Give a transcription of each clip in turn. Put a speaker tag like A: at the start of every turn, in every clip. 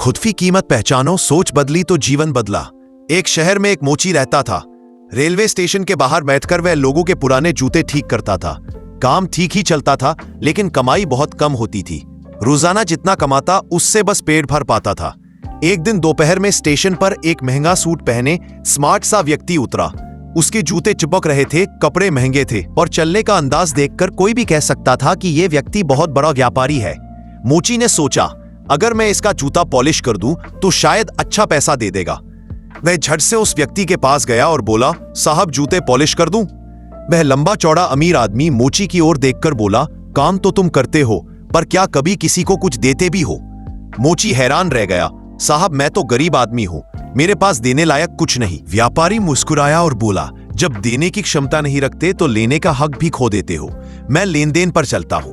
A: खुद की कीमत पहचानो, सोच बदली तो जीवन बदला। एक शहर में एक मोची रहता था। रेलवे स्टेशन के बाहर बैठकर वह लोगों के पुराने जूते ठीक करता था। काम ठीक ही चलता था, लेकिन कमाई बहुत कम होती थी। रोजाना जितना कमाता उससे बस पेट भर पाता था। एक दिन दोपहर में स्टेशन पर एक महंगा सूट पहने स्मार्ट सा व्यक्ति उतरा। उसके जूते चिपक रहे थे, कपड़े महंगे थे और चलने का अंदाज देखकर कोई भी कह सकता था कि यह व्यक्ति बहुत बड़ा व्यापारी है। मोची ने सोचा, अगर मैं इसका जूता पॉलिश कर दूं तो शायद अच्छा पैसा दे देगा। वह झट से उस व्यक्ति के पास गया और बोला, साहब जूते पॉलिश कर दूं? वह लंबा चौड़ा अमीर आदमी मोची की ओर देखकर बोला, काम तो तुम करते हो, पर क्या कभी किसी को कुछ देते भी हो? मोची हैरान रह गया, साहब मैं तो गरीब आदमी हूं, मेरे पास देने लायक कुछ नहीं। व्यापारी मुस्कुराया और बोला, जब देने की क्षमता नहीं रखते तो लेने का हक भी खो देते हो। मैं लेन देन पर चलता हूं,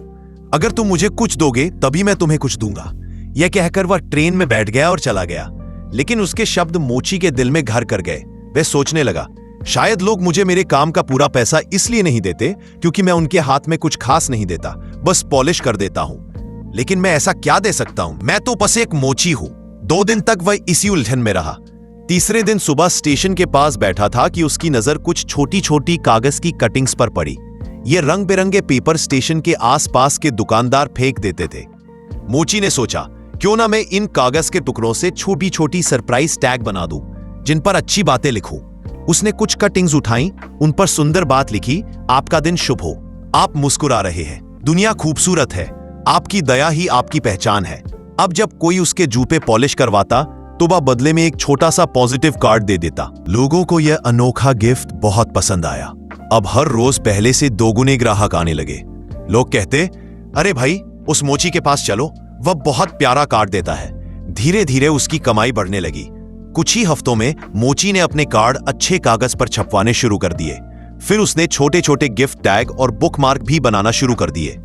A: अगर तुम मुझे कुछ दोगे तभी मैं तुम्हें कुछ दूंगा। यह कहकर वह ट्रेन में बैठ गया और चला गया। लेकिन उसके शब्द मोची के दिल में घर कर गए। वह सोचने लगा, शायद लोग मुझे मेरे काम का पूरा पैसा इसलिए नहीं देते क्योंकि मैं उनके हाथ में कुछ खास नहीं देता, बस पॉलिश कर देता हूं। लेकिन मैं ऐसा क्या दे सकता हूं? मैं तो बस एक मोची हूं। 2 दिन तक वह इसी उलझन में रहा। तीसरे दिन सुबह स्टेशन के पास बैठा था कि उसकी नजर कुछ छोटी छोटी कागज की कटिंग्स पर पड़ी। ये रंग बिरंगे पेपर स्टेशन के आसपास के दुकानदार फेंक देते थे। मोची ने सोचा, क्यों ना मैं इन कागज के टुकड़ों से छोटी छोटी सरप्राइज टैग बना दूं, जिन पर अच्छी बातें लिखूं। उसने कुछ कटिंग्स उठाई, उन पर सुंदर बात लिखी, आपका दिन शुभ हो, आप मुस्कुरा रहे हैं, दुनिया खूबसूरत है, आपकी दया ही आपकी पहचान है। अब जब कोई उसके जूते पॉलिश करवाता तो वह बदले में एक छोटा सा पॉजिटिव कार्ड दे देता। लोगों को यह अनोखा गिफ्ट बहुत पसंद आया। अब हर रोज पहले से 2 गुने ग्राहक आने लगे। लोग कहते, अरे भाई उस मोची के पास चलो, वह बहुत प्यारा कार्ड देता है। धीरे धीरे उसकी कमाई बढ़ने लगी। कुछ ही हफ्तों में मोची ने अपने कार्ड अच्छे कागज पर छपवाने शुरू कर दिए। फिर उसने छोटे छोटे गिफ्ट टैग और बुक मार्क भी बनाना शुरू कर दिए।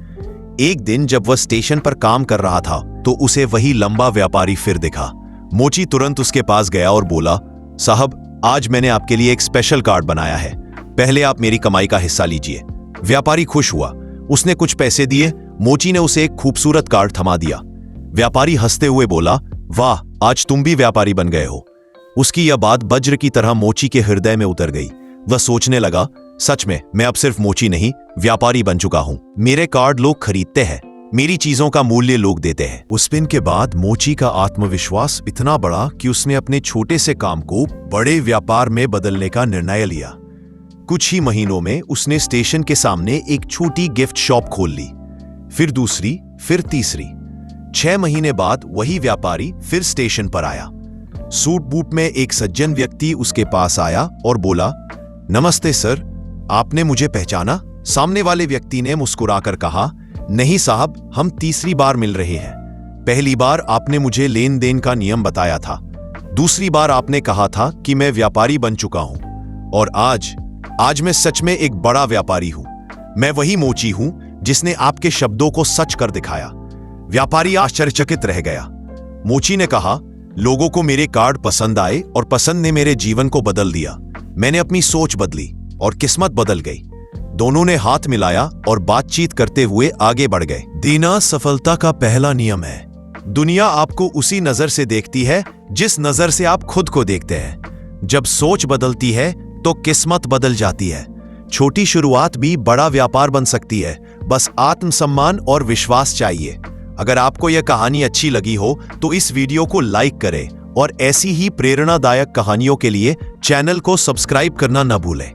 A: एक दिन जब वह स्टेशन पर काम कर रहा था तो उसे वही लंबा व्यापारी फिर दिखा। मोची तुरंत उसके पास गया और बोला, साहब आज मैंने आपके लिए एक स्पेशल कार्ड बनाया है, पहले आप मेरी कमाई का हिस्सा लीजिए। व्यापारी खुश हुआ, उसने कुछ पैसे दिए। मोची ने उसे एक खूबसूरत कार्ड थमा दिया। व्यापारी हंसते हुए बोला, वाह आज तुम भी व्यापारी बन गए हो। उसकी यह बात वज्र की तरह मोची के हृदय में उतर गई। वह सोचने लगा, सच में मैं अब सिर्फ मोची नहीं, व्यापारी बन चुका हूं। मेरे कार्ड लोग खरीदते हैं, मेरी चीजों का मूल्य लोग देते हैं। उस दिन के बाद मोची का आत्मविश्वास इतना बढ़ा कि उसने अपने छोटे से काम को बड़े व्यापार में बदलने का निर्णय लिया। कुछ ही महीनों में उसने स्टेशन के सामने एक छोटी गिफ्ट शॉप खोल ली, फिर दूसरी, फिर तीसरी। 6 महीने बाद वही व्यापारी फिर स्टेशन पर आया। सूट बूट में एक सज्जन व्यक्ति उसके पास आया और बोला, नमस्ते सर, आपने मुझे पहचाना? सामने वाले व्यक्ति ने मुस्कुराकर कहा, नहीं साहब, हम तीसरी बार मिल रहे हैं। पहली बार आपने मुझे लेन देन का नियम बताया था, दूसरी बार आपने कहा था कि मैं व्यापारी बन चुका हूं, और आज मैं सच में एक बड़ा व्यापारी हूं। मैं वही मोची हूं जिसने आपके शब्दों को सच कर दिखाया। व्यापारी आश्चर्यचकित रह गया। मोची ने कहा, लोगों को मेरे कार्ड पसंद आए और पसंद ने मेरे जीवन को बदल दिया। मैंने अपनी सोच बदली और किस्मत बदल गई। दोनों ने हाथ मिलाया और बातचीत करते हुए आगे बढ़ गए। देना सफलता का पहला नियम है। दुनिया आपको उसी नजर से देखती है जिस नजर से आप खुद को देखते हैं। जब सोच बदलती है तो किस्मत बदल जाती है। छोटी शुरुआत भी बड़ा व्यापार बन सकती है, बस आत्मसम्मान और विश्वास चाहिए। अगर आपको यह कहानी अच्छी लगी हो तो इस वीडियो को लाइक करें और ऐसी ही प्रेरणादायक कहानियों के लिए चैनल को सब्सक्राइब करना न भूलें।